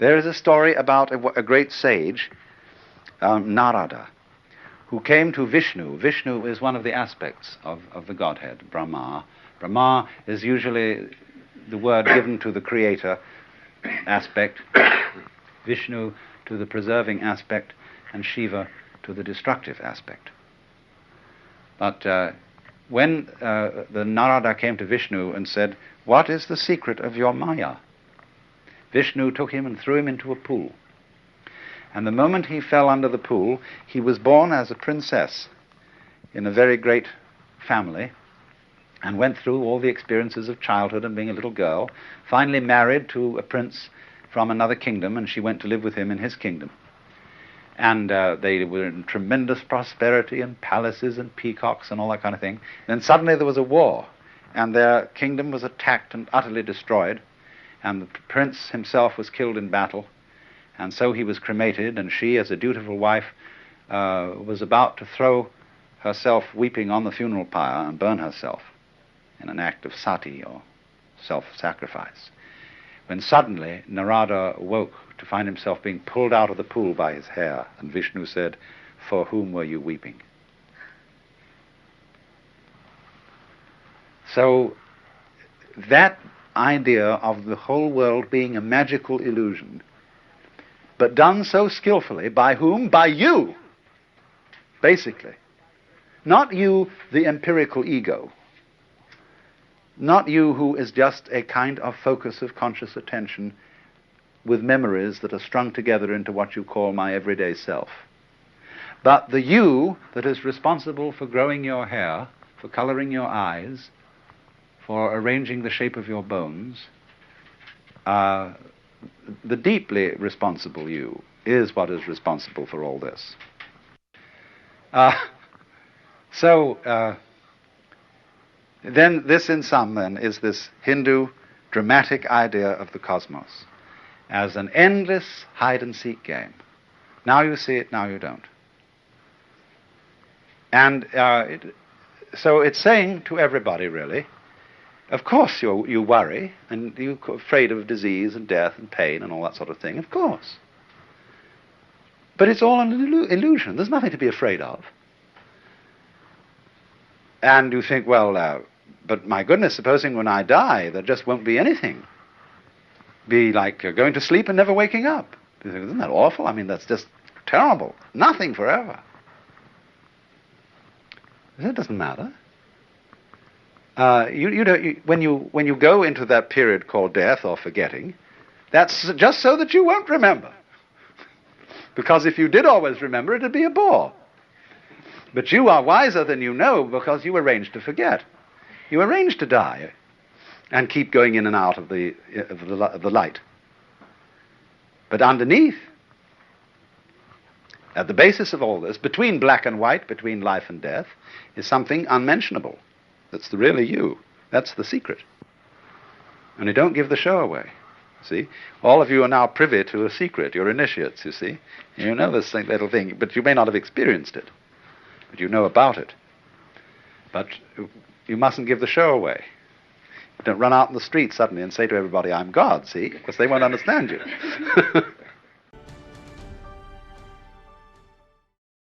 There is a story about a great sage, Narada, who came to Vishnu. Vishnu is one of the aspects of the Godhead, Brahma. Brahma is usually the word given to the creator aspect, Vishnu to the preserving aspect, and Shiva to the destructive aspect. But when the Narada came to Vishnu and said, "What is the secret of your Maya?" Vishnu took him and threw him into a pool. And the moment he fell under the pool, he was born as a princess in a very great family, and went through all the experiences of childhood and being a little girl, finally married to a prince from another kingdom, and she went to live with him in his kingdom. And they were in tremendous prosperity and palaces and peacocks and all that kind of thing. Then suddenly there was a war, and their kingdom was attacked and utterly destroyed, and the prince himself was killed in battle, and so he was cremated, and she, as a dutiful wife, was about to throw herself weeping on the funeral pyre and burn herself in an act of sati, or self-sacrifice, when suddenly Narada woke to find himself being pulled out of the pool by his hair, and Vishnu said, "For whom were you weeping?" So that idea of the whole world being a magical illusion, but done so skillfully, by whom? By you, basically. Not you, the empirical ego. Not you who is just a kind of focus of conscious attention with memories that are strung together into what you call my everyday self. But the you that is responsible for growing your hair, for coloring your eyes, for arranging the shape of your bones, the deeply responsible you is what is responsible for all this. Then this in sum then is this Hindu dramatic idea of the cosmos as an endless hide-and-seek game. Now you see it, now you don't. And so it's saying to everybody, really, of course you worry, and you're afraid of disease and death and pain and all that sort of thing, of course. But it's all an illusion. There's nothing to be afraid of. And you think, well, but my goodness, supposing when I die there just won't be anything. Be like going to sleep and never waking up. You think, isn't that awful? I mean, that's just terrible. Nothing forever. It doesn't matter. When you go into that period called death or forgetting, that's just so that you won't remember. Because if you did always remember, it'd be a bore. But you are wiser than you know, because you arranged to forget. You arranged to die and keep going in and out of the light. But underneath, at the basis of all this, between black and white, between life and death, is something unmentionable. That's the really you. That's the secret. And you don't give the show away. See? All of you are now privy to a secret. You're initiates, you see. You know this little thing, but you may not have experienced it. But you know about it. But you mustn't give the show away. Don't run out in the street suddenly and say to everybody, "I'm God," see? Because they won't understand you.